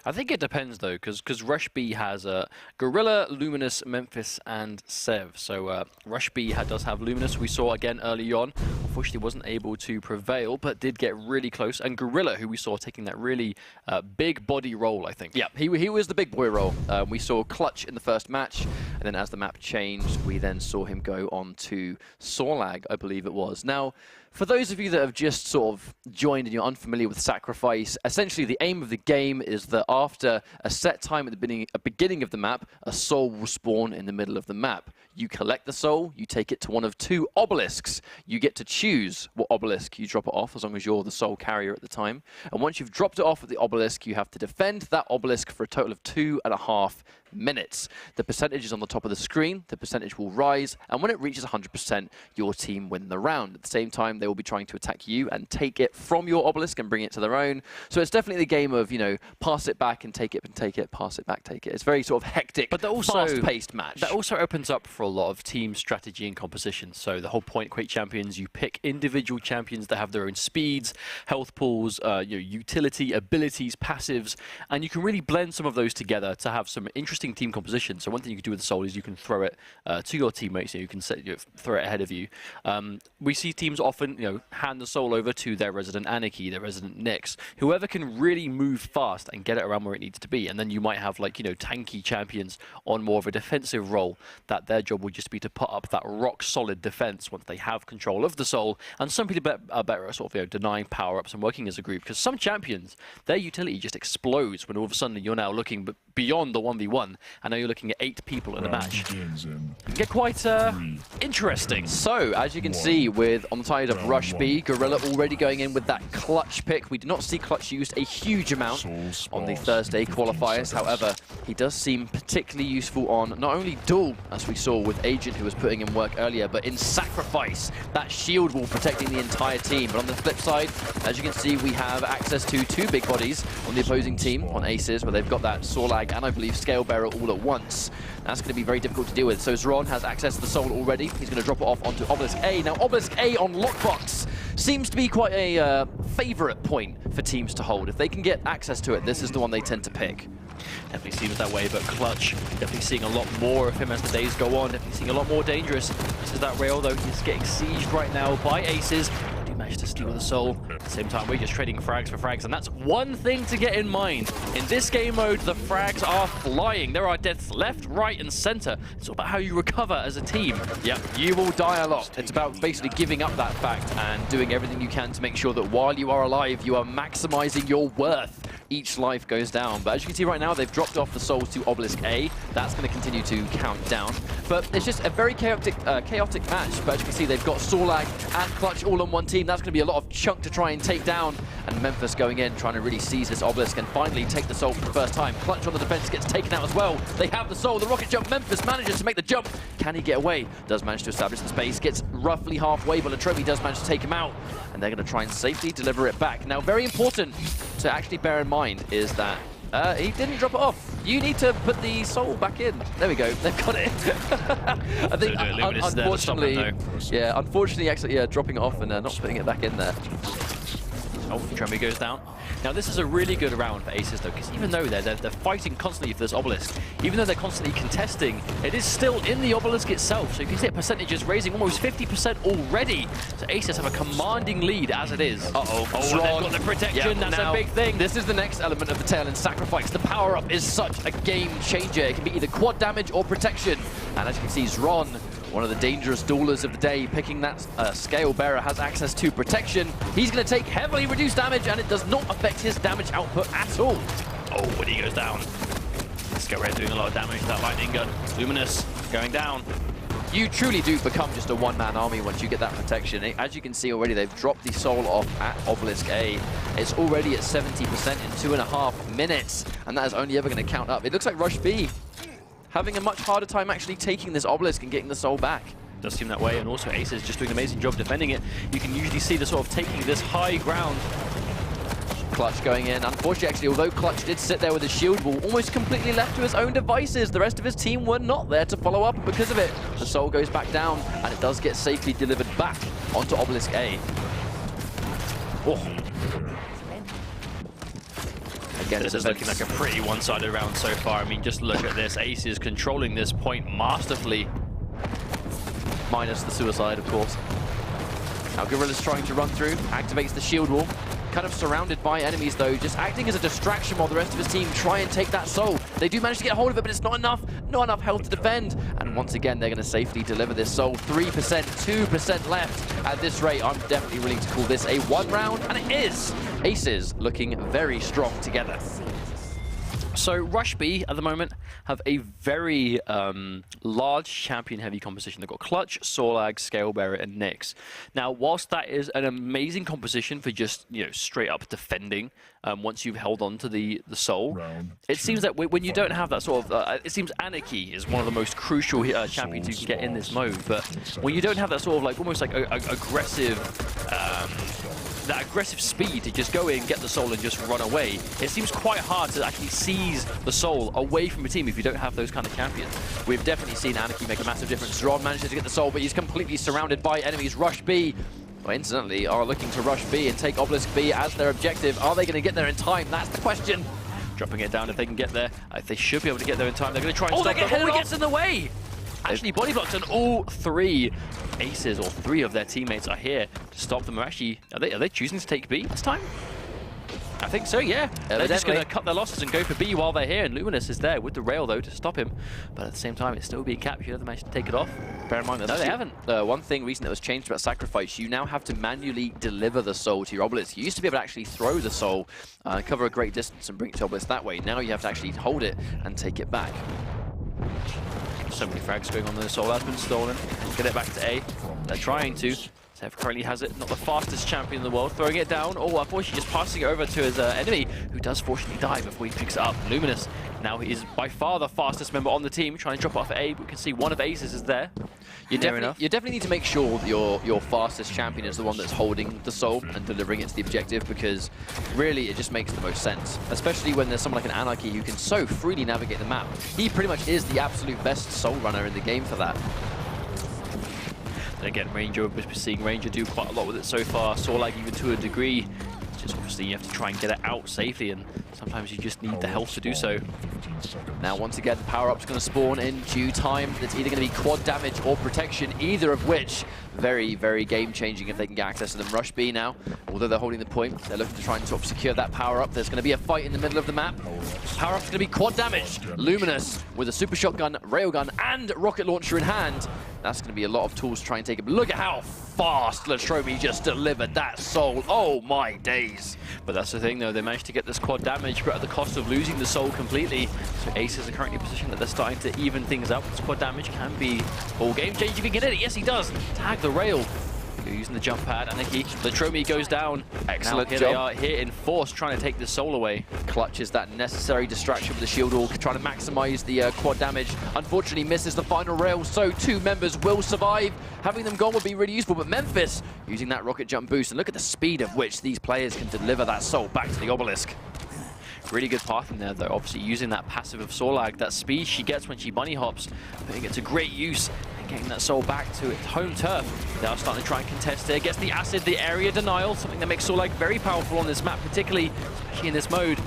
I think it depends though, because RushB has Gorilla, Luminous, Memphis, and Sev. So RushB does have Luminous. We saw again early on. Unfortunately, wasn't able to prevail, but did get really close. And Gorilla, who we saw taking that really big body role, I think. Yeah, he was the big boy role. We saw Clutch in the first match, and then as the map changed, we then saw him go on to Sorlag, I believe it was. Now, for those of you that have just sort of joined and you're unfamiliar with Sacrifice, essentially the aim of the game is that after a set time at the beginning of the map, a soul will spawn in the middle of the map. You collect the soul, you take it to one of two obelisks. You get to choose what obelisk you drop it off, as long as you're the soul carrier at the time. And once you've dropped it off at the obelisk, you have to defend that obelisk for a total of 2.5 minutes. The percentage is on the top of the screen, the percentage will rise, and when it reaches 100%, your team win the round. At the same time, they will be trying to attack you and take it from your obelisk and bring it to their own. So it's definitely the game of, you know, pass it back and take it, pass it back, take it. It's very sort of hectic, but also fast-paced match. That also opens up for a lot of team strategy and composition. So the whole point, Quake champions, you pick individual champions that have their own speeds, health pools, utility, abilities, passives, and you can really blend some of those together to have some interesting team composition. So one thing you can do with the soul is you can throw it to your teammates. You can throw it ahead of you. We see teams often, hand the soul over to their resident Anarchy, their resident Nyx, whoever can really move fast and get it around where it needs to be. And then you might have tanky champions on more of a defensive role, that their job would just be to put up that rock solid defense once they have control of the soul. And some people are better at sort of denying power ups and working as a group, because some champions, their utility just explodes when all of a sudden you're now looking beyond the 1v1. I know you're looking at 8 people in a match. It can get quite interesting. So, as you can see, on the side of RushB, Gorilla already going in with that Clutch pick. We did not see Clutch used a huge amount on the Thursday qualifiers. However, he does seem particularly useful on not only Duel, as we saw with Agent, who was putting in work earlier, but in Sacrifice, that shield wall protecting the entire team. But on the flip side, as you can see, we have access to 2 big bodies on the opposing team, on Aces, where they've got that Sorlag and I believe Scale Bearer all at once. That's going to be very difficult to deal with. So Zron has access to the soul already. He's going to drop it off onto Obelisk A. Now Obelisk A on Lockbox seems to be quite a favourite point for teams to hold. If they can get access to it, this is the one they tend to pick. Definitely seems that way, but Clutch definitely seeing a lot more of him as the days go on. Definitely seeing a lot more dangerous. This is that rail though. He's getting sieged right now by Aces. Managed to steal the soul. At the same time, we're just trading frags for frags, and that's one thing to get in mind. In this game mode, the frags are flying. There are deaths left, right, and center. It's all about how you recover as a team. Yeah, you will die a lot. It's about basically giving up that fact and doing everything you can to make sure that while you are alive, you are maximizing your worth. Each life goes down. But as you can see right now, they've dropped off the souls to Obelisk A. That's going to continue to count down. But it's just a very chaotic match. But as you can see, they've got Sorlag and Clutch all on one team. That's going to be a lot of chunk to try and take down. And Memphis going in, trying to really seize this obelisk and finally take the soul for the first time. Clutch on the defense gets taken out as well. They have the soul, the rocket jump. Memphis manages to make the jump. Can he get away? Does manage to establish the space. Gets roughly halfway, but Latrobe does manage to take him out. And they're going to try and safely deliver it back. Now, very important to actually bear in mind is that he didn't drop it off. You need to put the soul back in. There we go. They've got it. I think, unfortunately, actually, dropping it off and not putting it back in there. Oh, Tremby goes down. Now, this is a really good round for Aces, though, because even though they're fighting constantly for this obelisk, even though they're constantly contesting, it is still in the obelisk itself. So you can see percentages raising almost 50% already. So Aces have a commanding lead as it is. Uh-oh. Oh, they've got the protection. That's a big thing. This is the next element of the Tail and Sacrifice. The power-up is such a game changer. It can be either quad damage or protection. And as you can see, Zron, one of the dangerous duelers of the day, picking that Scale Bearer, has access to protection. He's going to take heavily reduced damage, and it does not affect his damage output at all. Oh, when he goes down. Scale Bearer doing a lot of damage with that lightning gun. Luminous going down. You truly do become just a one-man army once you get that protection. As you can see already, they've dropped the soul off at Obelisk A. It's already at 70% in 2.5 minutes, and that is only ever going to count up. It looks like RushB having a much harder time actually taking this obelisk and getting the soul back. Does seem that way, and also Aces just doing an amazing job defending it. You can usually see the sort of taking this high ground. Clutch going in. Unfortunately, actually, although Clutch did sit there with his shield wall, almost completely left to his own devices, the rest of his team were not there to follow up because of it. The soul goes back down, and it does get safely delivered back onto Obelisk A. Oh. Again, this is looking like a pretty one-sided round so far. I mean, just look at this. Ace is controlling this point masterfully. Minus the suicide, of course. Now Gorilla's trying to run through, activates the shield wall. Kind of surrounded by enemies though, just acting as a distraction while the rest of his team try and take that soul. They do manage to get hold of it, but it's not enough health to defend. And once again, they're going to safely deliver this soul. 3%, 2% left. At this rate, I'm definitely willing to call this a 1 round, and it is. Aces looking very strong together. So RushB at the moment have a very large champion-heavy composition. They've got Clutch, Sorlag, Scalebearer, and Nyx. Now, whilst that is an amazing composition for just straight up defending, once you've held on to the soul, it seems that when you don't have that sort of, it seems Anarchy is one of the most crucial champions you can get in this mode. But when you don't have that sort of almost like aggressive. That aggressive speed to just go in, get the soul, and just run away. It seems quite hard to actually seize the soul away from a team if you don't have those kind of champions. We've definitely seen Anarchy make a massive difference. Zron manages to get the soul, but he's completely surrounded by enemies. RushB, well, incidentally, are looking to rush B and take Obelisk B as their objective. Are they going to get there in time? That's the question. Dropping it down if they can get there. They should be able to get there in time. They're going to try and stop them. Oh, he gets in the way! Actually, body blocks, and all 3 aces, or 3 of their teammates, are here to stop them. Are they choosing to take B this time? I think so, yeah. They're just going to cut their losses and go for B while they're here, and Luminous is there with the rail, though, to stop him. But at the same time, it's still being captured. They managed to take it off. Bear in mind that no, they haven't. One thing recently that was changed about Sacrifice, you now have to manually deliver the soul to your Obelisk. You used to be able to actually throw the soul, cover a great distance, and bring it to Obelisk that way. Now you have to actually hold it and take it back. So many frags going on. The soul has been stolen. Get it back to A. They're trying to. Sev currently has it. Not the fastest champion in the world. Throwing it down. Oh, unfortunately just passing it over to his enemy, who does fortunately die before he picks it up. Luminous now is by far the fastest member on the team. Trying to drop off A. We can see one of Aces is there. You definitely need to make sure that your fastest champion is the one that's holding the soul and delivering it to the objective, because really it just makes the most sense. Especially when there's someone like an Anarchy who can so freely navigate the map. He pretty much is the absolute best soul runner in the game for that. And again, Ranger, we're seeing Ranger do quite a lot with it so far. Sorlag even to a degree. It's just obviously you have to try and get it out safely, and sometimes you just need the health to do so. Now, once again, the power-up's going to spawn in due time. It's either going to be quad damage or protection, either of which very, very game-changing if they can get access to them. RushB now, although they're holding the point, they're looking to try and sort of secure that power-up. There's going to be a fight in the middle of the map. Power-up's going to be quad damage. Luminous with a super shotgun, railgun, and rocket launcher in hand. That's going to be a lot of tools to try and take him. Look at how fast Latromi just delivered that soul. Oh my days. But that's the thing though, they managed to get this quad damage, but at the cost of losing the soul completely. So Aces are currently positioned that they're starting to even things up. This quad damage can be all game changing if he can get it. Yes, he does. Tag the rail. Using the jump pad, Anarchy. Latromi goes down. Excellent now, here job. They are here in force, trying to take the soul away. Clutch is that necessary distraction with the shield wall, trying to maximize the quad damage. Unfortunately, misses the final rail, so 2 members will survive. Having them gone would be really useful, but Memphis using that rocket jump boost, and look at the speed of which these players can deliver that soul back to the Obelisk. Really good path in there, though. Obviously, using that passive of Sorlag, that speed she gets when she bunny hops, putting it to great use and getting that soul back to its home turf. They are starting to try and contest it. Gets the acid, the area denial, something that makes Sorlag very powerful on this map, particularly especially in this mode.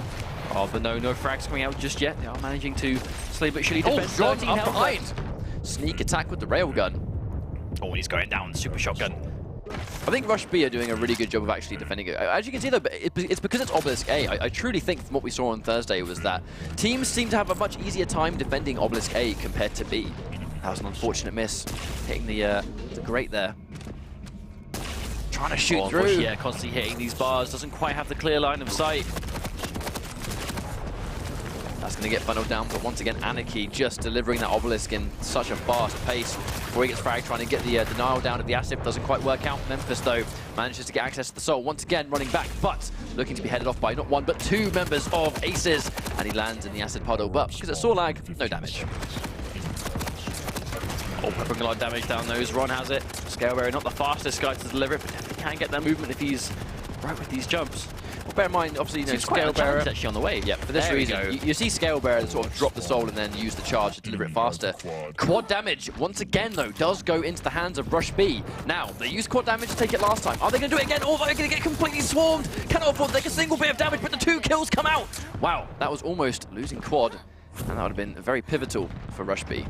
Oh, but no frags coming out just yet. They are managing to slowly but surely defend. 13 up health behind. left. Sneak attack with the railgun. Oh, and he's going down. Super shotgun. I think RushB are doing a really good job of actually defending it. As you can see, though, it's because it's Obelisk A. I truly think from what we saw on Thursday was that teams seem to have a much easier time defending Obelisk A compared to B. That was an unfortunate miss, hitting the grate there. Trying to shoot through. Yeah, constantly hitting these bars. Doesn't quite have the clear line of sight. That's going to get funneled down, but once again, Anarchy just delivering that Obelisk in such a fast pace. Before he gets fragged, trying to get the denial down of the acid. Doesn't quite work out. Memphis, though, manages to get access to the soul. Once again, running back, but looking to be headed off by not 1, but 2 members of Aces. And he lands in the acid puddle, but because it's Sorlag, no damage. Oh, bringing a lot of damage down those. Ron has it. Scalebearer, not the fastest guy to deliver it, but definitely can get that movement if he's right with these jumps. Well, bear in mind, obviously, you know, Seems quite Scale Bearer. actually on the way. Yeah, for this There we reason, go. you see Scale Bearer sort of drop the soul and then use the charge to deliver it faster. Quad damage, once again, though, does go into the hands of RushB. Now, they used quad damage to take it last time. Are they going to do it again? Or are they going to get completely swarmed? Cannot afford to take a single bit of damage, but the 2 kills come out. Wow, that was almost losing quad. And that would have been very pivotal for RushB.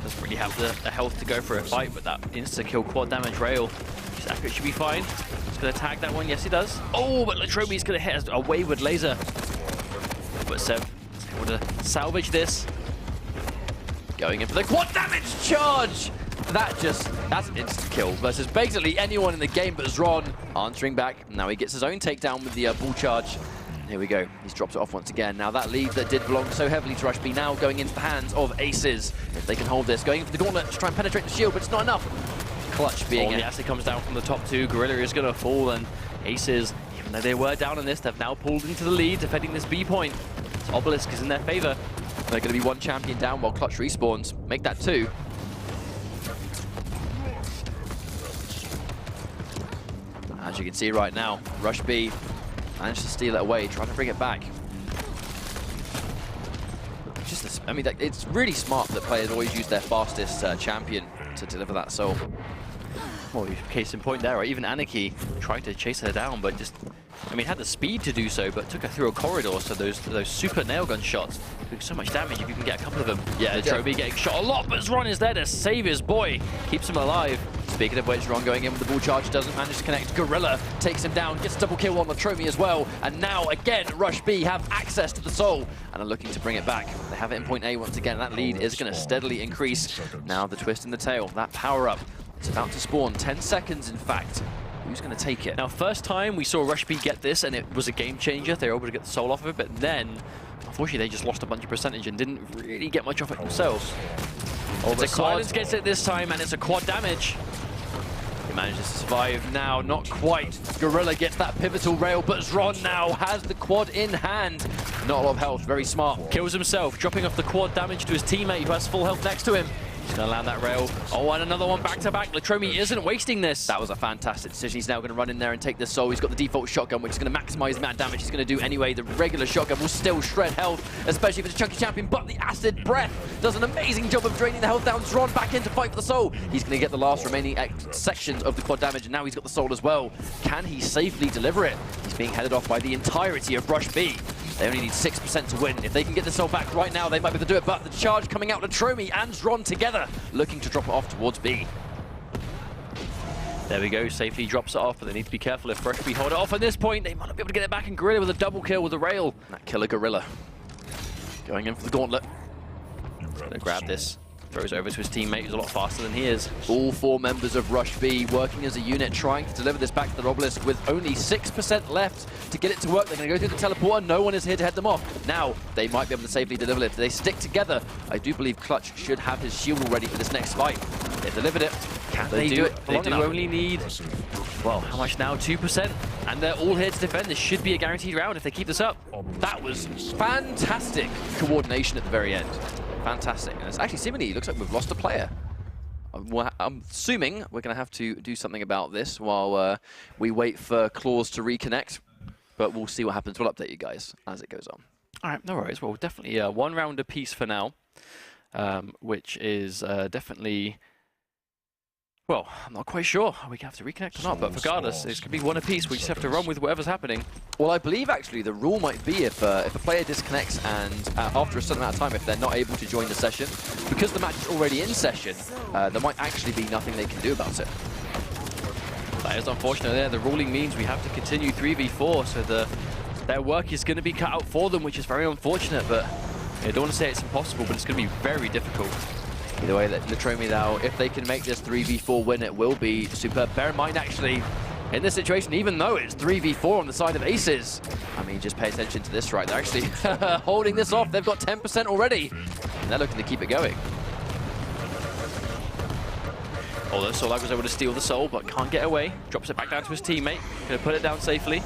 Doesn't really have the health to go for a fight, but that insta-kill quad damage rail. Accurate should be fine. He's going to tag that one. Yes, he does. Oh, but Latromi's going to hit a wayward laser. But Sev is able to salvage this. Going in for the quad damage charge! That's an insta-kill versus basically anyone in the game but Zron. Answering back. Now he gets his own takedown with the bull charge. Here we go. He's dropped it off once again. Now that lead that did belong so heavily to RushB now going into the hands of Aces. If they can hold this, going in for the gauntlet to try and penetrate the shield, but it's not enough. Clutch being the acid comes down from the top 2. Gorilla is going to fall, and Aces, even though they were down on this, they've now pulled into the lead, defending this B point. So Obelisk is in their favor. They're going to be 1 champion down while Clutch respawns. Make that 2. As you can see right now, RushB managed to steal it away, trying to bring it back. I mean, it's really smart that players always use their fastest champion to deliver that soul. Well, case in point there, right? Even Anarchy tried to chase her down, but just, I mean, had the speed to do so, but took her through a corridor, so those super nail gun shots doing so much damage if you can get a couple of them. Yeah, Latromi getting shot a lot, but Zron is there to save his boy, keeps him alive. Speaking of which, Zron going in with the bull charge, doesn't manage to connect. Gorilla takes him down, gets a double kill on Latromi as well, and now again, RushB have access to the soul and are looking to bring it back. They have it in point A once again. That lead is going to steadily increase. Now the twist in the tail, that power up. It's about to spawn, 10 seconds in fact. Who's going to take it? Now, first time we saw RushB get this, and it was a game changer. They were able to get the soul off of it, but then, unfortunately, they just lost a bunch of percentage and didn't really get much off it themselves. Oh, but Silence gets it this time, and it's a quad damage. He manages to survive now, not quite. Gorilla gets that pivotal rail, but Zron now has the quad in hand. Not a lot of health, very smart. Kills himself, dropping off the quad damage to his teammate who has full health next to him. He's going to land that rail. Oh, and another one back-to-back. Latromi isn't wasting this. That was a fantastic decision. He's now going to run in there and take this soul. He's got the default shotgun, which is going to maximize the amount of damage he's going to do anyway. The regular shotgun will still shred health, especially if it's a chunky champion, but the acid breath does an amazing job of draining the health down. Zron back in to fight for the soul. He's going to get the last remaining sections of the quad damage, and now he's got the soul as well. Can he safely deliver it? He's being headed off by the entirety of RushB. They only need 6% to win. If they can get the soul back right now, they might be able to do it, but the charge coming out, Latromi and Zron together, looking to drop it off towards B. There we go, safely drops it off, but they need to be careful if RushB hold it off at this point. They might not be able to get it back, and Gorilla with a double kill with the rail. That killer Gorilla. Going in for the gauntlet. Gonna grab this. Throws over to his teammate, who's a lot faster than he is. All 4 members of RushB working as a unit, trying to deliver this back to the Obelisk with only 6% left to get it to work. They're going to go through the teleporter. No one is here to head them off. Now, they might be able to safely deliver it. If they stick together, I do believe Clutch should have his shield all ready for this next fight. They've delivered it. Can they do it? They do only need, well, how much now? 2%? And they're all here to defend. This should be a guaranteed round if they keep this up. That was fantastic coordination at the very end. Fantastic. And it's actually seemingly looks like we've lost a player. I'm assuming we're going to have to do something about this while we wait for Claws to reconnect. But we'll see what happens. We'll update you guys as it goes on. All right, no worries. Well, definitely 1 round apiece for now, which is definitely... Well, I'm not quite sure we can have to reconnect or not, but regardless, it's going to be 1 apiece. We just have to run with whatever's happening. Well, I believe actually the rule might be if a player disconnects and after a certain amount of time, if they're not able to join the session, because the match is already in session, there might actually be nothing they can do about it. That is unfortunate there. The ruling means we have to continue 3v4, so their work is going to be cut out for them, which is very unfortunate, but I don't want to say it's impossible, but it's going to be very difficult. Either way, Latromi now, if they can make this 3v4 win, it will be superb. Bear in mind, actually, in this situation, even though it's 3v4 on the side of Aces, I mean, just pay attention to this, right? They're actually holding this off. They've got 10% already, and they're looking to keep it going. Although Solag was able to steal the soul, but can't get away. Drops it back down to his teammate. Gonna put it down safely.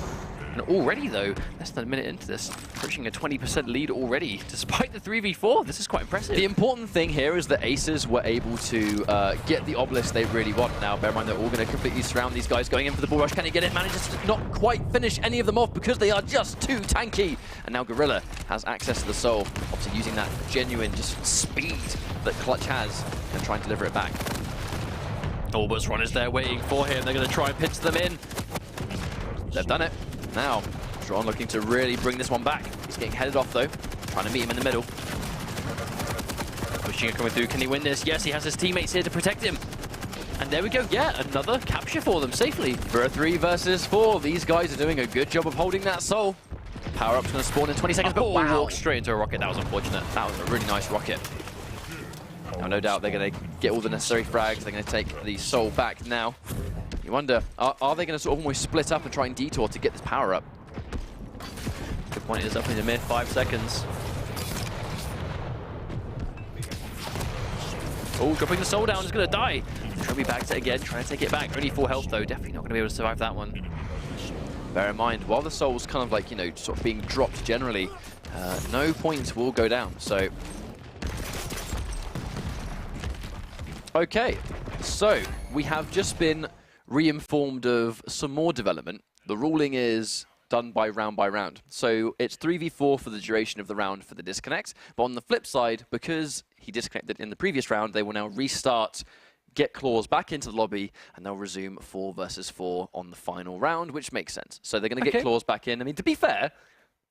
And already, though, less than a minute into this, approaching a 20% lead already, despite the 3v4. This is quite impressive. The important thing here is that Aces were able to get the obelisk they really want. Now, bear in mind, they're all going to completely surround these guys going in for the bull rush. Can he get it? Manages to not quite finish any of them off because they are just too tanky. And now Gorilla has access to the soul, obviously using that genuine just speed that Clutch has and try and deliver it back. Albert's runners there waiting for him. They're going to try and pinch them in. They've done it. Now, Dron looking to really bring this one back. He's getting headed off though, trying to meet him in the middle. Pushing coming through. Can he win this? Yes, he has his teammates here to protect him. And there we go. Yeah, another capture for them safely. For a 3 versus 4, these guys are doing a good job of holding that soul. Power-up's going to spawn in 20 seconds, but wow! Walked straight into a rocket. That was unfortunate. That was a really nice rocket. Now, no doubt they're going to get all the necessary frags. They're going to take the soul back now. You wonder, are they going to sort of almost split up and try and detour to get this power-up? Good point. It's up in a mere 5 seconds. Oh, dropping the soul down. Is going to die. Trying to be back to it again. Trying to take it back. Only 4 health, though. Definitely not going to be able to survive that one. Bear in mind, while the soul's kind of like, you know, sort of being dropped generally, no points will go down. So, okay. So, we have just been re-informed of some more development. The ruling is done by round. So it's 3v4 for the duration of the round for the disconnect. But on the flip side, because he disconnected in the previous round, they will now restart, get claws back into the lobby, and they'll resume 4 versus 4 on the final round, which makes sense. So they're going to get claws back in. I mean, to be fair,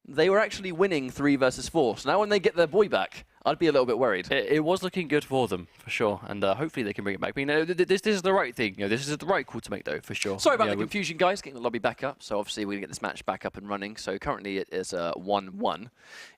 they were actually winning 3 versus 4. So now when they get their boy back, I'd be a little bit worried. It was looking good for them, for sure, and hopefully they can bring it back. But, you know, this is the right thing. You know, this is the right call to make, though, for sure. Sorry about the confusion, guys. Getting the lobby back up. So obviously we're going to get this match back up and running. So currently it is 1-1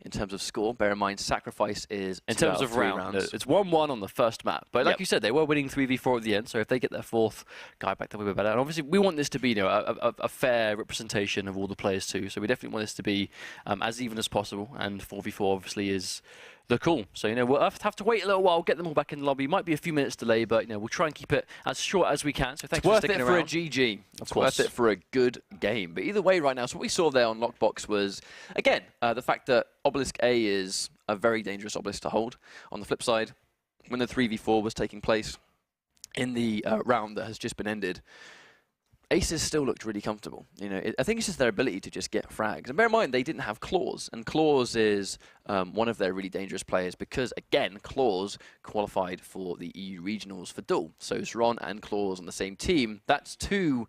in terms of score. Bear in mind, Sacrifice is in terms of rounds. It's 1-1 on the first map. But like you said, they were winning 3v4 at the end. So if they get their 4th guy back, they'll be better. And obviously we want this to be, you know, a fair representation of all the players too. So we definitely want this to be as even as possible. And 4v4 obviously is the call. So, you know, we'll have to wait a little while, get them all back in the lobby. Might be a few minutes delay, but, you know, we'll try and keep it as short as we can. So thanks for sticking around. It's worth it for a GG. It's worth it for a good game. But either way right now, so what we saw there on Lockbox was, again, the fact that Obelisk A is a very dangerous obelisk to hold. On the flip side, when the 3v4 was taking place in the round that has just been ended, Aces still looked really comfortable. You know, I think it's just their ability to just get frags. And bear in mind, they didn't have Claws, and Claws is one of their really dangerous players because, again, Claws qualified for the EU regionals for duel. So Zron and Claws on the same team. That's 2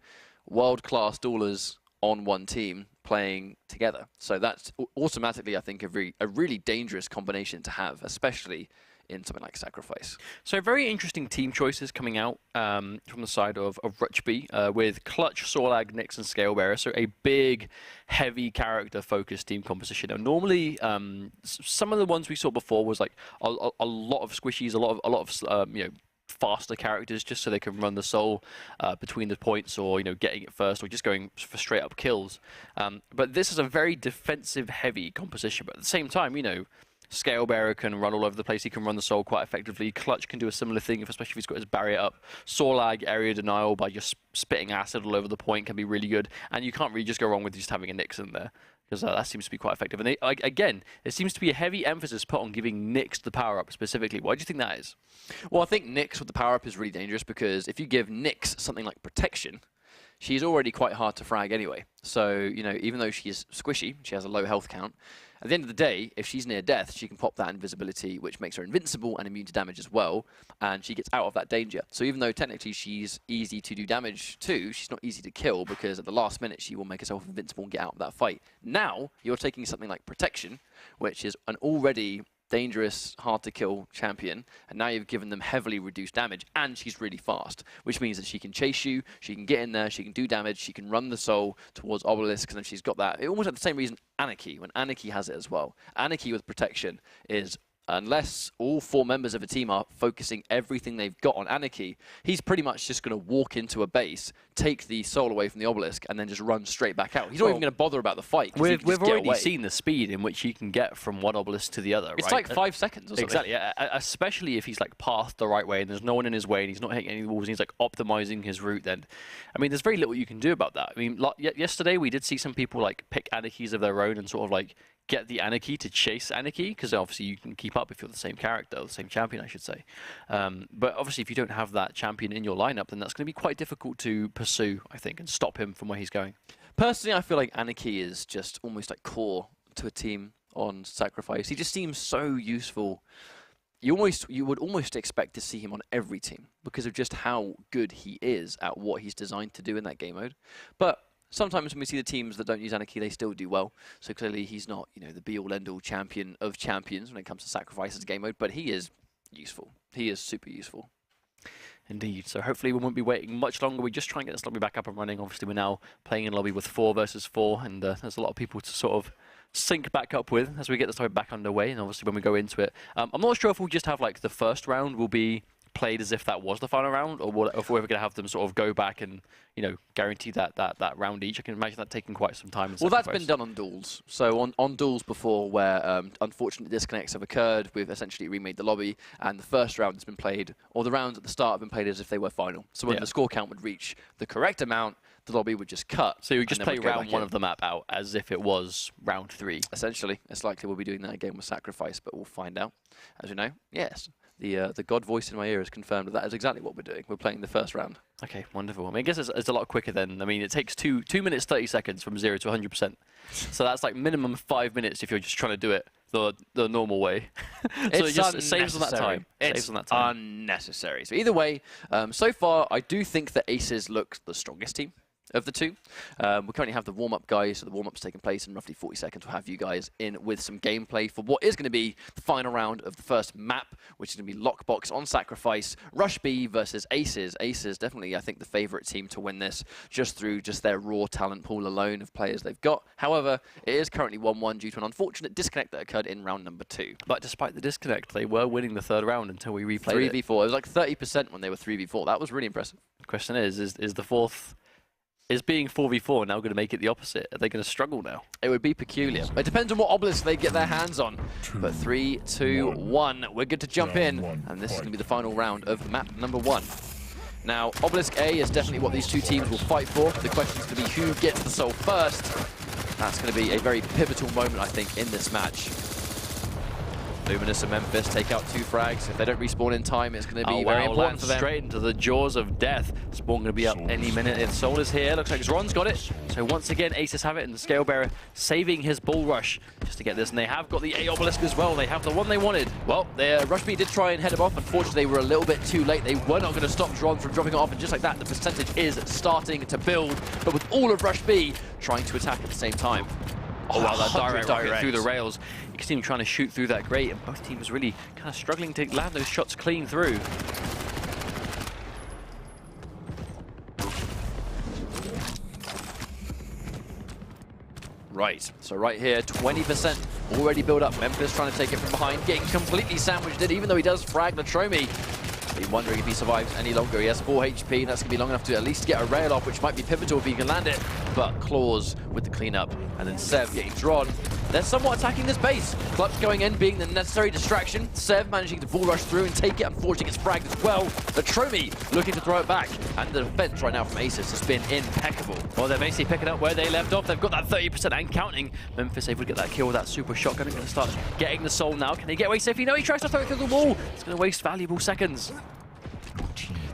world-class duelers on one team playing together. So that's automatically, I think, a really dangerous combination to have, especially in something like Sacrifice. So very interesting team choices coming out from the side of RushB with Clutch, Sorlag, Nyx, and Scalebearer. So a big, heavy character-focused team composition. Now, normally, some of the ones we saw before was like a lot of squishies, a lot of you know, faster characters just so they can run the soul between the points, or, you know, getting it first, or just going for straight up kills. But this is a very defensive heavy composition, but at the same time, you know, Scalebearer can run all over the place. He can run the soul quite effectively. Clutch can do a similar thing, especially if he's got his barrier up. Sorlag, area denial by just spitting acid all over the point can be really good. And you can't really just go wrong with just having a Nyx in there, because that seems to be quite effective. And they, again, there seems to be a heavy emphasis put on giving Nyx the power-up specifically. Why do you think that is? Well, I think Nyx with the power-up is really dangerous because if you give Nyx something like protection, she's already quite hard to frag anyway. So, you know, even though she's squishy, she has a low health count, at the end of the day, if she's near death, she can pop that invisibility, which makes her invincible and immune to damage as well, and she gets out of that danger. So even though technically she's easy to do damage to, she's not easy to kill, because at the last minute she will make herself invincible and get out of that fight. Now, you're taking something like Protection, which is an already dangerous, hard-to-kill champion, and now you've given them heavily reduced damage, and she's really fast, which means that she can chase you, she can get in there, she can do damage, she can run the soul towards Obelisk, and then she's got that. It almost had the same reason Anarchy, when Anarchy has it as well. Anarchy with Protection is unless all 4 members of a team are focusing everything they've got on Anarchy, he's pretty much just going to walk into a base, take the soul away from the obelisk, and then just run straight back out. He's not even going to bother about the fight. We've already seen the speed in which he can get from one obelisk to the other. It's like 5 seconds or something. Exactly, especially if he's like pathed the right way and there's no one in his way and he's not hitting any walls and he's like optimizing his route. Then, I mean, there's very little you can do about that. I mean, yesterday we did see some people like pick Anarchies of their own and sort of like get the Anarchy to chase Anarchy, because obviously you can keep up if you're the same character, or the same champion, I should say. But obviously if you don't have that champion in your lineup, then that's going to be quite difficult to pursue, I think, and stop him from where he's going. Personally, I feel like Anarchy is just almost like core to a team on Sacrifice. He just seems so useful. You would almost expect to see him on every team because of just how good he is at what he's designed to do in that game mode. But sometimes when we see the teams that don't use Anarchy, they still do well. So clearly he's not, you know, the be-all, end-all champion of champions when it comes to Sacrifices game mode, but he is useful. He is super useful. Indeed. So hopefully we won't be waiting much longer. We just try and get this lobby back up and running. Obviously we're now playing in a lobby with 4 versus 4, and there's a lot of people to sort of sync back up with as we get this lobby back underway. And obviously when we go into it, I'm not sure if we'll just have like the first round will be played as if that was the final round, or if we're ever going to have them sort of go back and, you know, guarantee that round each. I can imagine that taking quite some time. Well, that's been done on duels. So on duels before, where unfortunate disconnects have occurred, we've essentially remade the lobby, and the first round has been played, or the rounds at the start have been played as if they were final. So when the score count would reach the correct amount, the lobby would just cut. So you would just play round 1 of the map out as if it was round 3. Essentially, it's likely we'll be doing that again with Sacrifice, but we'll find out. As we know, yes. The God voice in my ear has confirmed that is exactly what we're doing. We're playing the first round. Okay, wonderful. I mean, I guess it's a lot quicker then. I mean, it takes 2 minutes 30 seconds from 0 to 100%. So that's like minimum 5 minutes if you're just trying to do it the normal way. So it just saves on that time. It's unnecessary. So either way, so far I do think that Aces look the strongest team of the 2. We currently have the warm-up guys, so the warm-up's taking place in roughly 40 seconds. We'll have you guys in with some gameplay for what is going to be the final round of the first map, which is going to be Lockbox on Sacrifice, RushB versus Aces. Aces definitely, I think, the favourite team to win this, just through their raw talent pool alone of players they've got. However, it is currently 1-1 due to an unfortunate disconnect that occurred in round number 2. But despite the disconnect, they were winning the 3rd round until we replayed it. 3v4. It was like 30% when they were 3v4. That was really impressive. The question is the 4th... Is being 4v4 now going to make it the opposite? Are they going to struggle now? It would be peculiar. It depends on what obelisk they get their hands on. But 3, 2, 1. We're good to jump in. And this is going to be the final round of map number 1. Now, obelisk A is definitely what these 2 teams will fight for. The question is going to be who gets the soul first. That's going to be a very pivotal moment, I think, in this match. Luminous and Memphis take out 2 frags. If they don't respawn in time, it's going to be very important for them. Straight into the jaws of death. Spawn going to be up any minute. And Soul is here. Looks like Zron's got it. So once again, Aces have it, and the Scale Bearer saving his bull rush just to get this. And they have got the A obelisk as well. They have the one they wanted. Well, RushB did try and head him off. Unfortunately, they were a little bit too late. They were not going to stop Zron from dropping it off. And just like that, the percentage is starting to build. But with all of RushB trying to attack at the same time. Oh, wow, that direct rocket through the rails. You can see him trying to shoot through that grate, and both teams really kind of struggling to land those shots clean through. Right, so right here, 20% already built up. Memphis trying to take it from behind, getting completely sandwiched in, even though he does frag Latromi. Be wondering if he survives any longer. He has 4 HP, and that's going to be long enough to at least get a rail off, which might be pivotal if he can land it. But Claws with the cleanup, and then Sev getting drawn. They're somewhat attacking this base. Clutch going in, being the necessary distraction. Sev managing to bull rush through and take it. Unfortunately, gets fragged as well. Latromi looking to throw it back, and the defense right now from Aces has been impeccable. Well, they're basically picking up where they left off. They've got that 30% and counting. Memphis able to get that kill with that super shotgun. They're going to start getting the soul now. Can he get away safely? No, he tries to throw it through the wall. It's going to waste valuable seconds.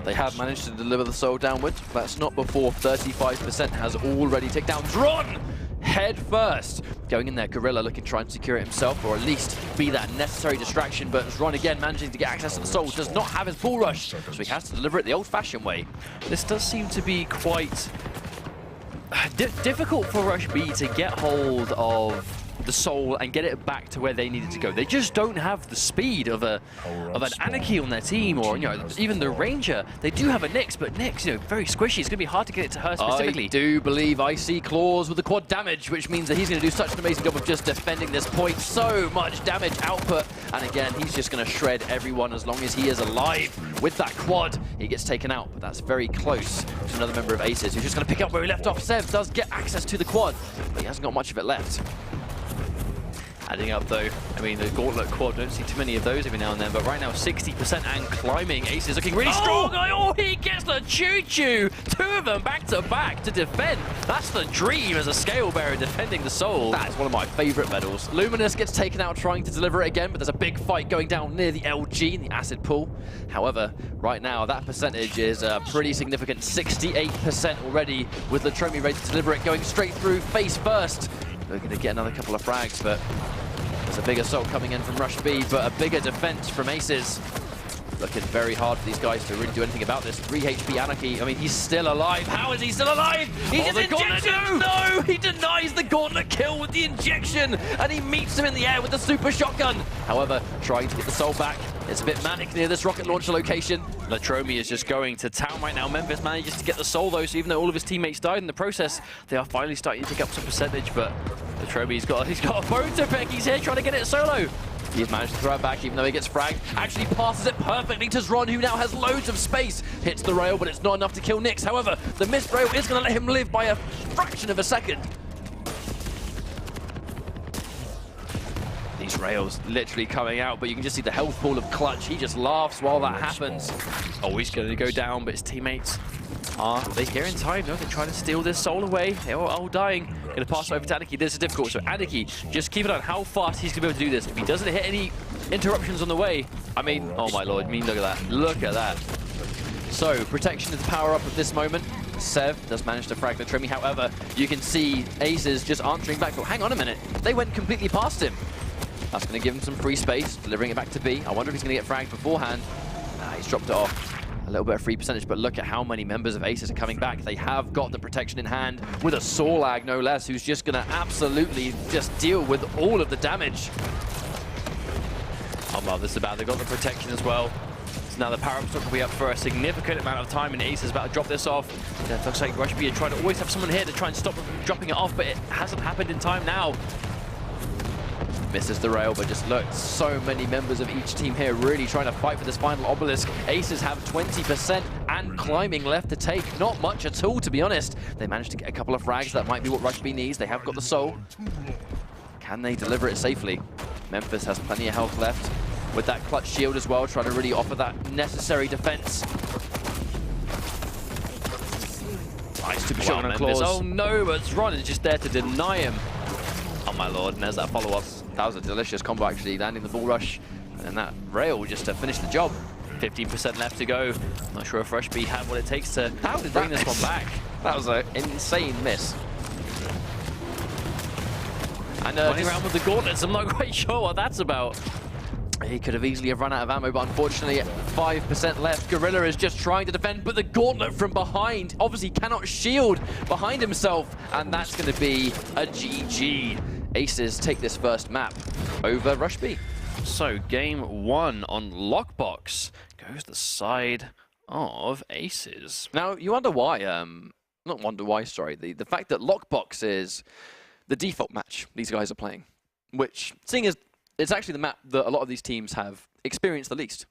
They have managed to deliver the soul downwards. That's not before 35% has already taken down Zron head first. Going in there, Gorilla looking to try and secure it himself, or at least be that necessary distraction. But Zron again managing to get access to the soul, does not have his bull rush, so he has to deliver it the old-fashioned way. This does seem to be quite difficult for RushB to get hold of the soul and get it back to where they needed to go. They just don't have the speed of an Anarchy on their team, or even the Ranger. They do have a Nyx, but Nyx, very squishy. It's going to be hard to get it to her specifically. I do believe I see Claws with the quad damage, which means that he's going to do such an amazing job of just defending this point. So much damage output, and again, he's just going to shred everyone as long as he is alive. With that quad, he gets taken out, but that's very close to another member of Aces who's just going to pick up where he left off. Sev does get access to the quad, but he hasn't got much of it left. Adding up though, I mean the Gauntlet quad, don't see too many of those every now and then, but right now 60% and climbing. Aces looking really strong. Oh, he gets the choo-choo! Two of them back to back to defend. That's the dream as a scale bearer defending the soul. That is one of my favorite medals. Luminous gets taken out trying to deliver it again, but there's a big fight going down near the LG in the acid pool. However, right now that percentage is a pretty significant 68% already, with Latromi ready to deliver it, going straight through face first. Looking to get another couple of frags, but there's a big assault coming in from RushB, but a bigger defense from Aces. Looking very hard for these guys to really do anything about this. 3 HP Anarchy. I mean, he's still alive. How is he still alive? He just injection! No! He denies the Gauntlet kill with the injection, and he meets him in the air with the super shotgun. However, trying to get the soul back. It's a bit manic near this rocket launcher location. Latromi is just going to town right now. Memphis manages to get the soul though, so even though all of his teammates died in the process, they are finally starting to pick up some percentage, but Latromi's got a bone to pick. He's here trying to get it solo. He's managed to throw it back even though he gets fragged. Actually passes it perfectly to Zron, who now has loads of space. Hits the rail, but it's not enough to kill Nyx. However, the missed rail is going to let him live by a fraction of a second. These rails literally coming out, but you can just see the health pool of Clutch. He just laughs while that happens. Oh, he's going to go down, but his teammates are they here in time? No, they're trying to steal this soul away. They're all dying. Going to pass over to Anarchy. This is difficult. So Anarchy, just keep it on how fast he's going to be able to do this. If he doesn't hit any interruptions on the way, I mean, oh my lord, I mean, look at that. Look at that. So, protection is the power-up at this moment. Sev does manage to frag Latromi. However, you can see Aces just answering back. But hang on a minute. They went completely past him. That's going to give him some free space, delivering it back to B. I wonder if he's going to get fragged beforehand. He's dropped it off. A little bit of free percentage, but look at how many members of Aces are coming back. They have got the protection in hand with a Sorlag, no less, who's just going to absolutely just deal with all of the damage. Oh, well, this is about. They've got the protection as well. So now the power-up's not going to be up for a significant amount of time, and Ace is about to drop this off. It looks like RushB are trying to always have someone here to try and stop them from dropping it off, but it hasn't happened in time now. Misses the rail, but just look, so many members of each team here really trying to fight for this final obelisk. Aces have 20% and climbing left to take. Not much at all, to be honest. They managed to get a couple of frags. That might be what RushB needs. They have got the soul. Can they deliver it safely? Memphis has plenty of health left with that clutch shield as well, trying to really offer that necessary defense. Nice to be shot on Claws. Oh no, but Zron is just there to deny him. Oh my lord, and there's that follow-up. That was a delicious combo, actually, landing the bull rush. And then that rail just to finish the job. 15% left to go. Not sure if RushB had what it takes to bring this one back. That was an insane miss. And running around with the gauntlets, I'm not quite sure what that's about. He could have easily run out of ammo, but unfortunately, 5% left. Gorilla is just trying to defend, but the gauntlet from behind obviously cannot shield behind himself, and that's going to be a GG. Aces take this first map over RushB. So game one on Lockbox goes the side of Aces. Now, you wonder why, not wonder why, sorry, the fact that Lockbox is the default match these guys are playing, which, seeing as it's actually the map that a lot of these teams have experienced the least,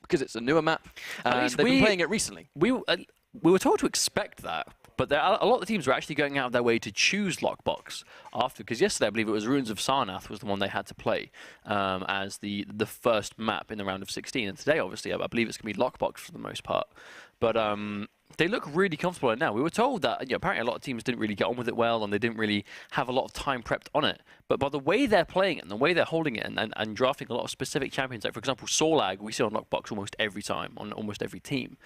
because it's a newer map, and they've been playing it recently. We were told to expect that, but there are a lot of the teams were actually going out of their way to choose Lockbox after, because yesterday I believe it was Ruins of Sarnath was the one they had to play as the first map in the round of 16, and today obviously I believe it's going to be Lockbox for the most part. But they look really comfortable now. We were told that apparently a lot of teams didn't really get on with it well, and they didn't really have a lot of time prepped on it. But by the way they're playing it and the way they're holding it and drafting a lot of specific champions, like for example Sorlag, we see on Lockbox almost every time on almost every team.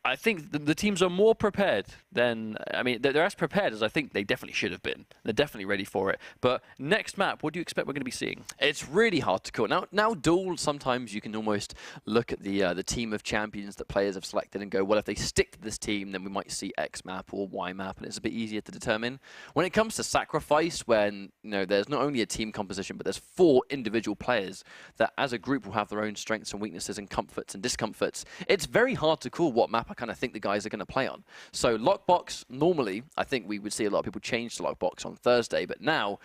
I think the teams are more prepared than, I mean, they're as prepared as I think they definitely should have been. They're definitely ready for it. But next map, what do you expect we're going to be seeing? It's really hard to call. Now Duel, sometimes you can almost look at the team of champions that players have selected and go, well, if they stick to this team, then we might see X map or Y map, and it's a bit easier to determine. When it comes to Sacrifice, when there's not only a team composition, but there's 4 individual players that as a group will have their own strengths and weaknesses and comforts and discomforts, it's very hard to call what map I kind of think the guys are going to play on. So Lockbox, normally, I think we would see a lot of people change to Lockbox on Thursday, but now,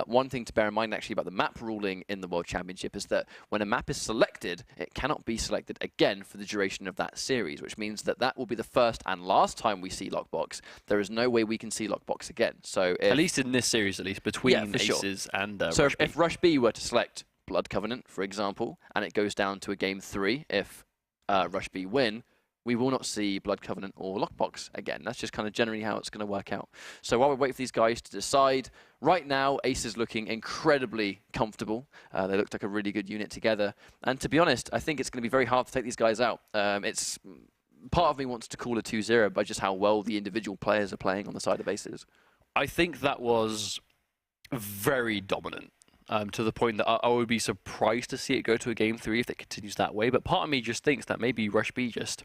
one thing to bear in mind actually about the map ruling in the World Championship is that when a map is selected, it cannot be selected again for the duration of that series, which means that that will be the first and last time we see Lockbox. There is no way we can see Lockbox again. So at least in this series, at least, between Aces sure. and So RushB. if RushB were to select Blood Covenant, for example, and it goes down to a game 3, if RushB win, we will not see Blood Covenant or Lockbox again. That's just kind of generally how it's going to work out. So while we wait for these guys to decide, right now, Ace is looking incredibly comfortable. They looked like a really good unit together. And to be honest, I think it's going to be very hard to take these guys out. Part of me wants to call a 2-0 by just how well the individual players are playing on the side of Aces. I think that was very dominant. To the point that I would be surprised to see it go to a game 3 if it continues that way. But part of me just thinks that maybe RushB just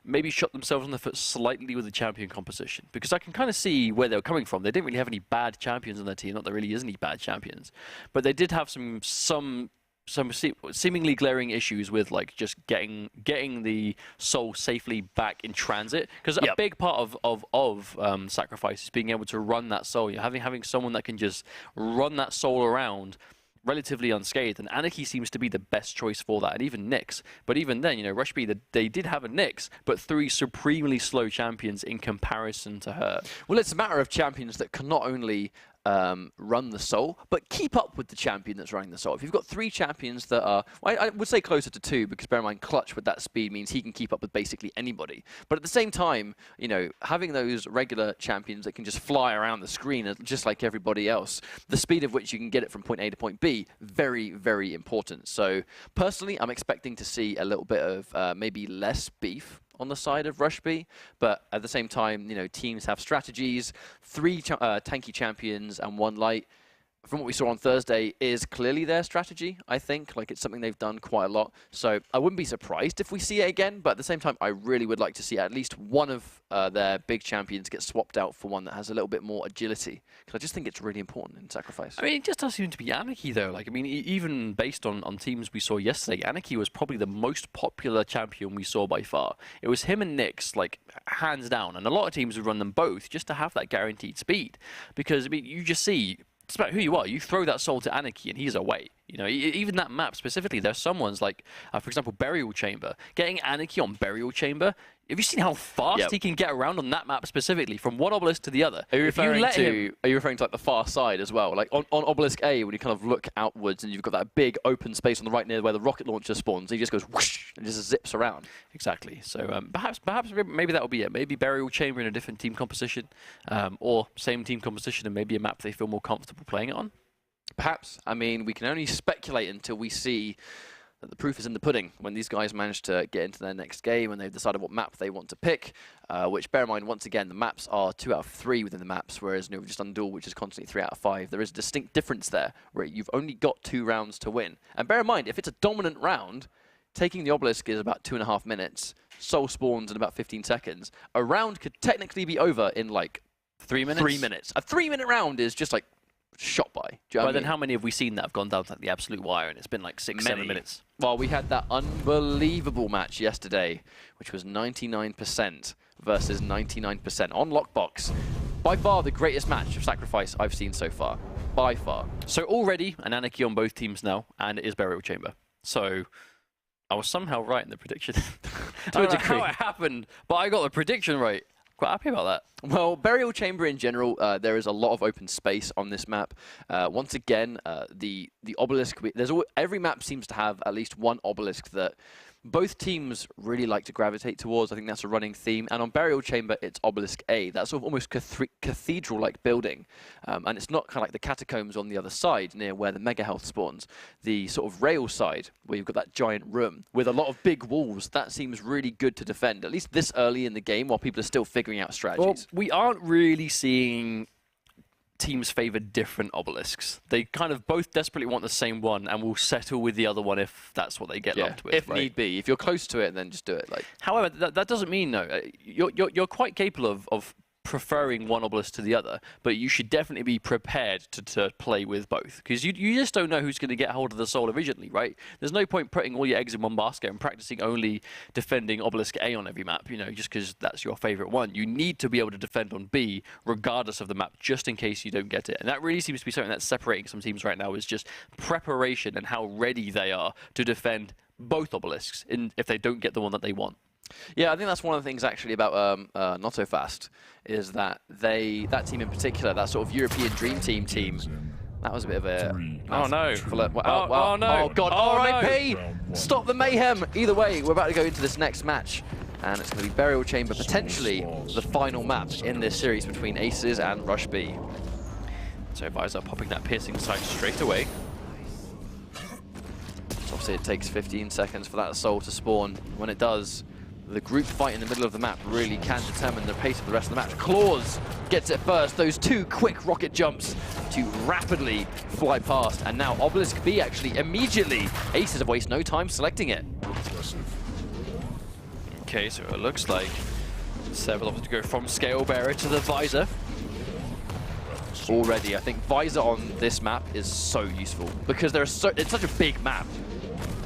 maybe shot themselves on the foot slightly with the champion composition. Because I can kind of see where they were coming from. They didn't really have any bad champions on their team. Not that there really is any bad champions. But they did have some seemingly glaring issues with like just getting the soul safely back in transit, because a big part of Sacrifice is being able to run that soul. You're having someone that can just run that soul around relatively unscathed, and Anarchy seems to be the best choice for that, and even Nyx. But even then, RushB, they did have a Nyx, but 3 supremely slow champions in comparison to her. Well, it's a matter of champions that can not only run the soul, but keep up with the champion that's running the soul. If you've got 3 champions that are, well, I would say closer to 2, because bear in mind, Clutch with that speed means he can keep up with basically anybody. But at the same time, having those regular champions that can just fly around the screen just like everybody else, the speed of which you can get it from point A to point B, very, very important. So personally, I'm expecting to see a little bit of maybe less beef on the side of RushB, but at the same time, teams have strategies. 3 tanky champions and 1 light, from what we saw on Thursday, is clearly their strategy, I think. Like, it's something they've done quite a lot. So I wouldn't be surprised if we see it again, but at the same time, I really would like to see at least one of their big champions get swapped out for one that has a little bit more agility, because I just think it's really important in Sacrifice. I mean, it just does seem to be Anarchy, though. Like, I mean, even based on teams we saw yesterday, Anarchy was probably the most popular champion we saw by far. It was him and Nyx, like, hands down, and a lot of teams would run them both just to have that guaranteed speed, because, I mean, you just see, it's about who you are. You throw that soul to Anarchy and he's away. Even that map specifically, there's someone's like, for example, Burial Chamber. Getting Anarchy on Burial Chamber, have you seen how fast he can get around on that map specifically, from one obelisk to the other? Are you referring to like the far side as well? Like on obelisk A, when you kind of look outwards and you've got that big open space on the right near where the rocket launcher spawns, he just goes whoosh and just zips around. Exactly. So perhaps maybe that will be it. Maybe Burial Chamber in a different team composition, or same team composition and maybe a map they feel more comfortable playing it on. Perhaps. I mean, we can only speculate until we see that the proof is in the pudding. When these guys manage to get into their next game and they've decided what map they want to pick, which, bear in mind, once again, the maps are 2 out of 3 within the maps, whereas we've just done Duel, which is constantly 3 out of 5. There is a distinct difference there, where you've only got 2 rounds to win. And bear in mind, if it's a dominant round, taking the obelisk is about 2.5 minutes, soul spawns in about 15 seconds. A round could technically be over in, like, 3 minutes? 3 minutes. A 3-minute round is just, like, shot by. Do you know but then how many have we seen that have gone down to like the absolute wire and it's been like 6-7 minutes? Well, we had that unbelievable match yesterday, which was 99% versus 99% on Lockbox. By far the greatest match of Sacrifice I've seen so far. By far. So already an Anarchy on both teams now, and it is Burial Chamber. So I was somehow right in the prediction. I don't know how it happened, but I got the prediction right. Quite happy about that. Well, Burial Chamber in general, there is a lot of open space on this map. Once again, the obelisk, every map seems to have at least one obelisk that both teams really like to gravitate towards. I think that's a running theme. And on Burial Chamber, it's Obelisk A. That's sort of almost cathedral-like building. And it's not kind of like the catacombs on the other side, near where the Mega Health spawns. The sort of rail side, where you've got that giant room with a lot of big walls, that seems really good to defend, at least this early in the game, while people are still figuring out strategies. Well, we aren't really seeing teams favor different obelisks. They kind of both desperately want the same one and will settle with the other one if that's what they get lumped with. If need be. If you're close to it, then just do it. Like, however, that doesn't mean, no, you're quite capable of preferring one obelisk to the other, but you should definitely be prepared to play with both, because you just don't know who's going to get hold of the soul originally, right? There's no point putting all your eggs in one basket and practicing only defending obelisk A on every map, you know, just because that's your favorite one. You need to be able to defend on B regardless of the map, just in case you don't get it. And that really seems to be something that's separating some teams right now, is just preparation and how ready they are to defend both obelisks if they don't get the one that they want. Yeah, I think that's one of the things actually about Not So Fast, is that that team in particular, that sort of European Dream Team, that was a bit of a... Oh no. Oh no. Oh god, RIP! No. Stop the mayhem! Either way, we're about to go into this next match, and it's going to be Burial Chamber, potentially the final map in this series between Aces and RushB. So Visor popping that piercing sight straight away. So obviously it takes 15 seconds for that soul to spawn. When it does, the group fight in the middle of the map really can determine the pace of the rest of the match. Claws gets it first. Those two quick rocket jumps to rapidly fly past. And now Obelisk B actually immediately. Aces have wasted no time selecting it. Okay, so it looks like Several opted to go from Scale Bearer to the Visor. Already, I think Visor on this map is so useful because it's such a big map.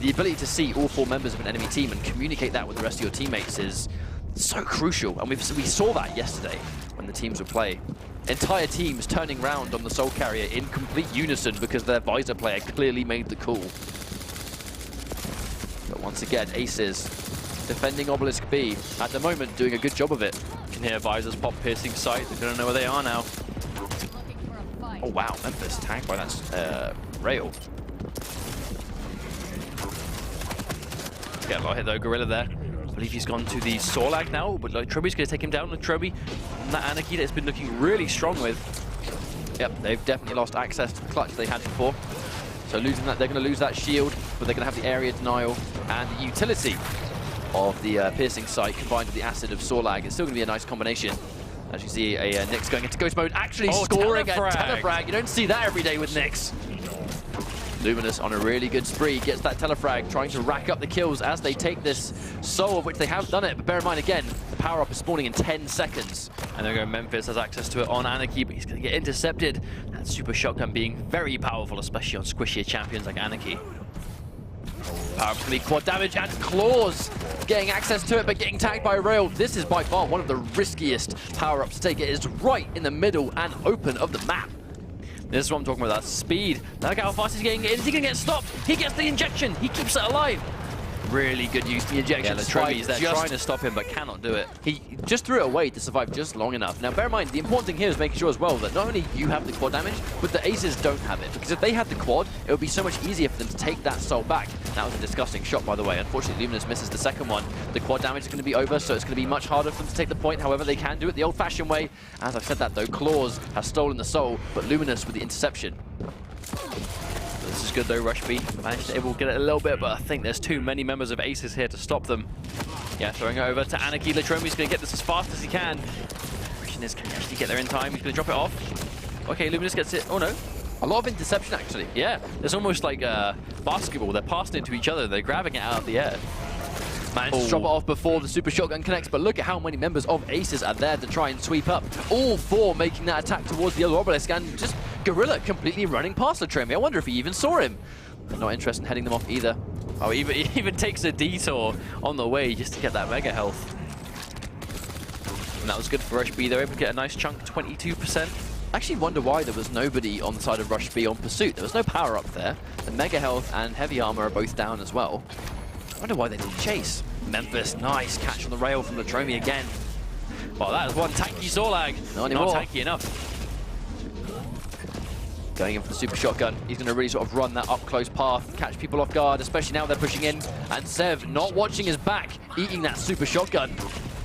The ability to see all 4 members of an enemy team and communicate that with the rest of your teammates is so crucial. And we saw that yesterday when the teams would play. Entire teams turning round on the Soul Carrier in complete unison because their Visor player clearly made the call. But once again, Aces defending Obelisk B, at the moment doing a good job of it. You can hear Visor's pop piercing sight. They're going to know where they are now. Oh wow, Memphis tagged by that rail. Get a lot of hit though, Gorilla there. I believe he's gone to the Sorlag now, but like, Troby's going to take him down. Troby, that Anarchy that's been looking really strong with. Yep, they've definitely lost access to the clutch they had before. So losing that, they're going to lose that shield, but they're going to have the area denial and the utility of the piercing sight combined with the acid of Sorlag. It's still going to be a nice combination. As you see, Nyx going into ghost mode, actually scoring at Telefrag. You don't see that every day with Nyx. Luminous on a really good spree, gets that Telefrag, trying to rack up the kills as they take this Soul, of which they have done it. But bear in mind, again, the power-up is spawning in 10 seconds. And there we go, Memphis has access to it on Anarchy, but he's going to get intercepted. That super shotgun being very powerful, especially on squishier champions like Anarchy. Power-up's going to be quad damage, and Claws getting access to it, but getting tagged by Rail. This is by far one of the riskiest power-ups to take. It is right in the middle and open of the map. This is what I'm talking about, that speed. Look how fast he's getting in. Is he going to get stopped? He gets the injection. He keeps it alive. Really good use of the injection. Troby's there trying to stop him, but cannot do it. He just threw it away to survive just long enough. Now, bear in mind, the important thing here is making sure as well that not only you have the quad damage, but the Aces don't have it. Because if they had the quad, it would be so much easier for them to take that Soul back. That was a disgusting shot, by the way. Unfortunately, Luminous misses the second one. The quad damage is going to be over, so it's going to be much harder for them to take the point. However, they can do it the old-fashioned way. As I've said that, though, Claws has stolen the Soul, but Luminous with the interception. This is good though, RushB managed to able to get it a little bit, but I think there's too many members of Aces here to stop them. Yeah, throwing it over to Anarchy. Latromi's going to get this as fast as he can. Question is, can he actually get there in time? He's going to drop it off. Okay, Luminous gets it. Oh no. A lot of interception, actually. Yeah, it's almost like basketball. They're passing it to each other. They're grabbing it out of the air. Managed to drop it off before the super shotgun connects, but look at how many members of Aces are there to try and sweep up. All 4 making that attack towards the other obelisk, and just Gorilla completely running past Latromi. I wonder if he even saw him. They're not interested in heading them off either. Oh, he even takes a detour on the way just to get that mega health. And that was good for RushB. They were able to get a nice chunk, 22%. I actually wonder why there was nobody on the side of RushB on pursuit. There was no power up there. The mega health and heavy armor are both down as well. I wonder why they didn't chase. Memphis, nice catch on the rail from Latromi again. Well, that is one tanky Sorlag. Not anymore. Not tanky enough. Going in for the super shotgun. He's going to really sort of run that up-close path, catch people off guard, especially now they're pushing in. And Sev, not watching his back, eating that super shotgun.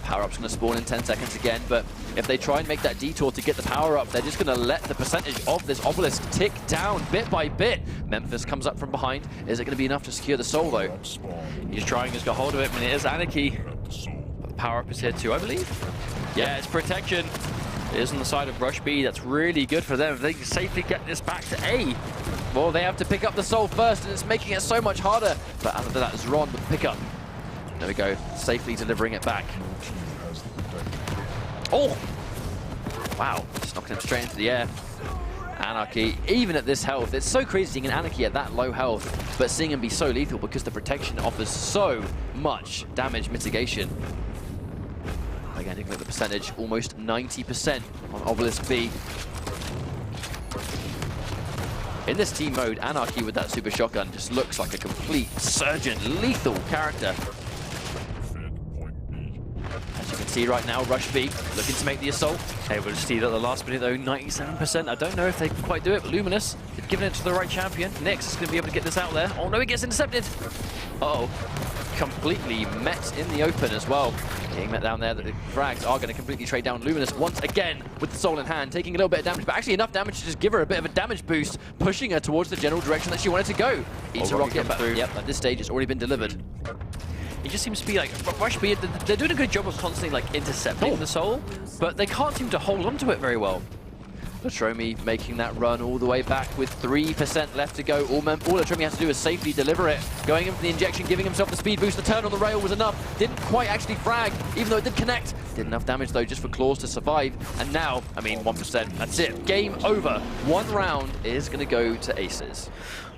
Power-up's going to spawn in 10 seconds again, but if they try and make that detour to get the power-up, they're just going to let the percentage of this obelisk tick down bit by bit. Memphis comes up from behind. Is it going to be enough to secure the soul, though? He's trying, he's got hold of it, and it is Anarchy. But the power-up is here too, I believe. Yeah, it's protection. It is on the side of RushB. That's really good for them. If they can safely get this back to A. Well, they have to pick up the soul first, and it's making it so much harder. But after that, Zron with the pickup. There we go, safely delivering it back. Oh! Wow, just knocking him straight into the air. Anarchy, even at this health, it's so crazy seeing an Anarchy at that low health, but seeing him be so lethal because the protection offers so much damage mitigation. Again, looking at the percentage, almost 90% on Obelisk B. In this team mode, Anarchy with that super shotgun just looks like a complete surgeon, lethal character. As you can see right now, RushB looking to make the assault. Able to steal at the last minute though, 97%. I don't know if they can quite do it, but Luminous had given it to the right champion. Nyx is going to be able to get this out there. Oh no, he gets intercepted. Uh-oh. Completely met in the open as well. Getting met down there, the frags are going to completely trade down Luminous once again with the soul in hand, taking a little bit of damage, but actually enough damage to just give her a bit of a damage boost, pushing her towards the general direction that she wanted to go. Eats a rocket back through. Yep, at this stage it's already been delivered. It just seems to be like, RushB, they're doing a good job of constantly like intercepting the soul, but they can't seem to hold on to it very well. Latromi making that run all the way back with 3% left to go. All Latromi has to do is safely deliver it. Going in for the injection, giving himself the speed boost. The turn on the rail was enough. Didn't quite actually frag, even though it did connect. Did enough damage though just for Claws to survive. And now, I mean, 1%. That's it. Game over. One round is going to go to Aces.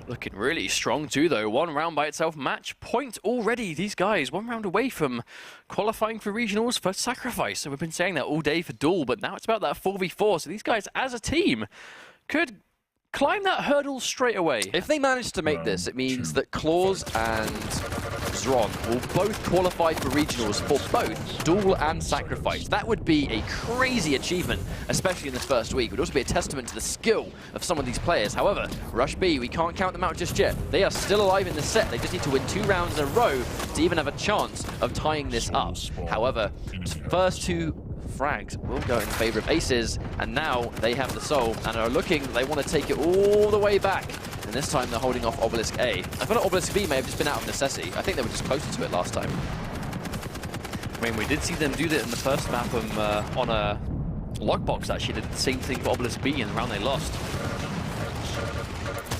Looking really strong too, though. One round by itself, match point already. These guys, 1 round away from qualifying for regionals for Sacrifice. So we've been saying that all day for Duel, but now it's about that 4v4. So these guys, as a team, could climb that hurdle straight away. If they manage to make this, it means that Claws and Zron will both qualify for regionals for both Duel and Sacrifice. That would be a crazy achievement, especially in this first week. It would also be a testament to the skill of some of these players. However, RushB, we can't count them out just yet. They are still alive in this set. They just need to win 2 rounds in a row to even have a chance of tying this up. However, first 2 frags will go in favor of Aces, and now they have the soul and are looking, they want to take it all the way back. And this time they're holding off Obelisk A. I feel like Obelisk B may have just been out of necessity. I think they were just closer to it last time. I mean, we did see them do that in the first map on a lockbox, actually. Did the same thing for Obelisk B in the round they lost.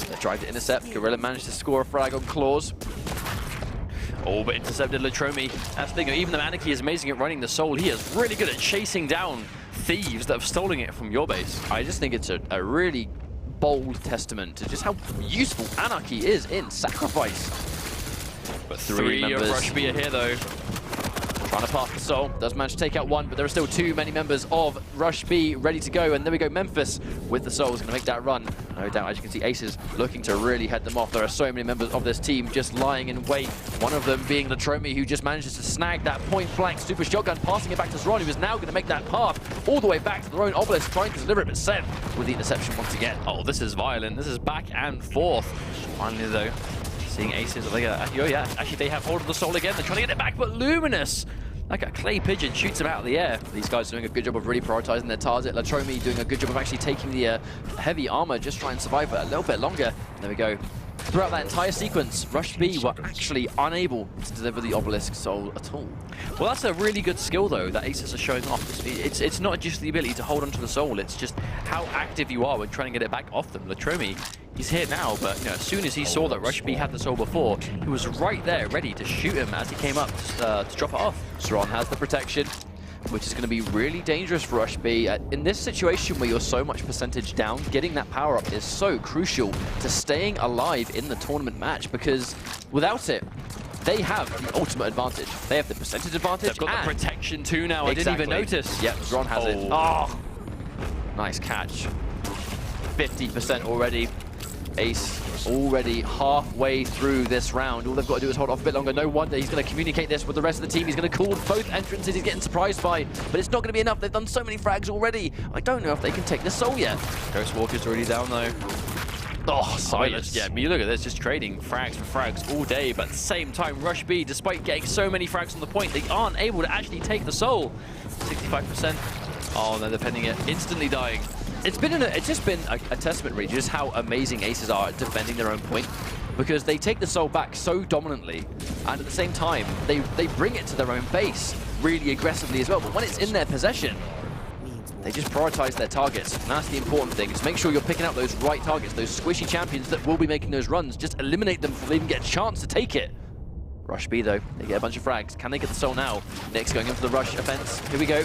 They tried to intercept. Gorilla managed to score a frag on Claws. Oh, but intercepted Latromi. That's the thing, even though Anarchy is amazing at running the soul, he is really good at chasing down thieves that have stolen it from your base. I just think it's a really bold testament to just how useful Anarchy is in Sacrifice. But 3 of RushB are here, though. Trying to pass the soul, does manage to take out 1, but there are still too many members of RushB ready to go. And there we go, Memphis with the soul is going to make that run. No doubt, as you can see, Aces looking to really head them off. There are so many members of this team just lying in wait. One of them being Latromi, who just manages to snag that point-blank super shotgun, passing it back to Zron, who is now going to make that path all the way back to their own Obelisk, trying to deliver it, but Sev with the interception once again. Oh, this is violent. This is back and forth. Finally, though, seeing Aces. Oh, yeah, actually, they have hold of the soul again. They're trying to get it back, but Luminous, like a clay pigeon, shoots him out of the air. These guys are doing a good job of really prioritizing their target. Latromi doing a good job of actually taking the heavy armor, just trying to survive for a little bit longer. There we go. Throughout that entire sequence, RushB were actually unable to deliver the Obelisk soul at all. Well, that's a really good skill, though, that Aces are showing off. It's not just the ability to hold onto the soul, it's just how active you are when trying to get it back off them. Latromi, he's here now, but you know, as soon as he saw that RushB had the soul before, he was right there ready to shoot him as he came up to drop it off. Zron has the protection, which is going to be really dangerous for RushB. In this situation where you're so much percentage down, getting that power-up is so crucial to staying alive in the tournament match, because without it, they have the ultimate advantage. They have the percentage advantage. They've got the protection too now. Exactly. I didn't even notice. Yep, Zron has it. Oh, nice catch. 50% already. Ace already halfway through this round. All they've got to do is hold off a bit longer. No wonder he's going to communicate this with the rest of the team. He's going to call both entrances he's getting surprised by, but it's not going to be enough. They've done so many frags already. I don't know if they can take the soul yet. Ghost Walker's already down though. Oh, silence. Yeah, I mean, look at this, just trading frags for frags all day, but at the same time, RushB, despite getting so many frags on the point, they aren't able to actually take the soul. 65%. Oh, they're defending it, instantly dying. It's just been a testament, really, just how amazing Aces are at defending their own point, because they take the soul back so dominantly, and at the same time, they bring it to their own base really aggressively as well. But when it's in their possession, they just prioritize their targets, and that's the important thing, is make sure you're picking out those right targets, those squishy champions that will be making those runs. Just eliminate them before they even get a chance to take it. RushB, though, they get a bunch of frags. Can they get the soul now? Nick's going in for the rush offense. Here we go.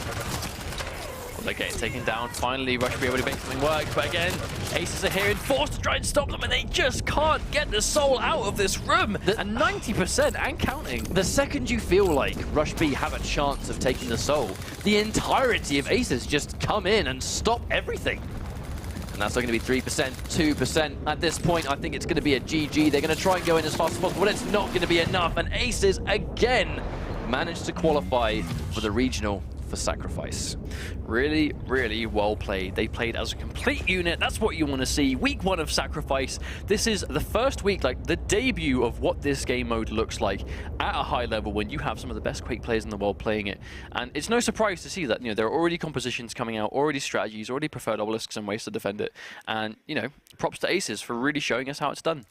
Well, they're getting taken down. Finally, RushB able to make something work, but again, Aces are here and forced to try and stop them, and they just can't get the soul out of this room. And 90% and counting. The second you feel like RushB have a chance of taking the soul, the entirety of Aces just come in and stop everything. And that's only going to be 3%, 2%. At this point, I think it's going to be a GG. They're going to try and go in as fast as possible, but it's not going to be enough. And Aces, again, managed to qualify for the regional for Sacrifice. Really, really well played. They played as a complete unit. That's what you want to see. Week 1 of Sacrifice. This is the first week, like the debut of what this game mode looks like at a high level when you have some of the best Quake players in the world playing it. And it's no surprise to see that, there are already compositions coming out, already strategies, already preferred obelisks and ways to defend it. And, props to Aces for really showing us how it's done.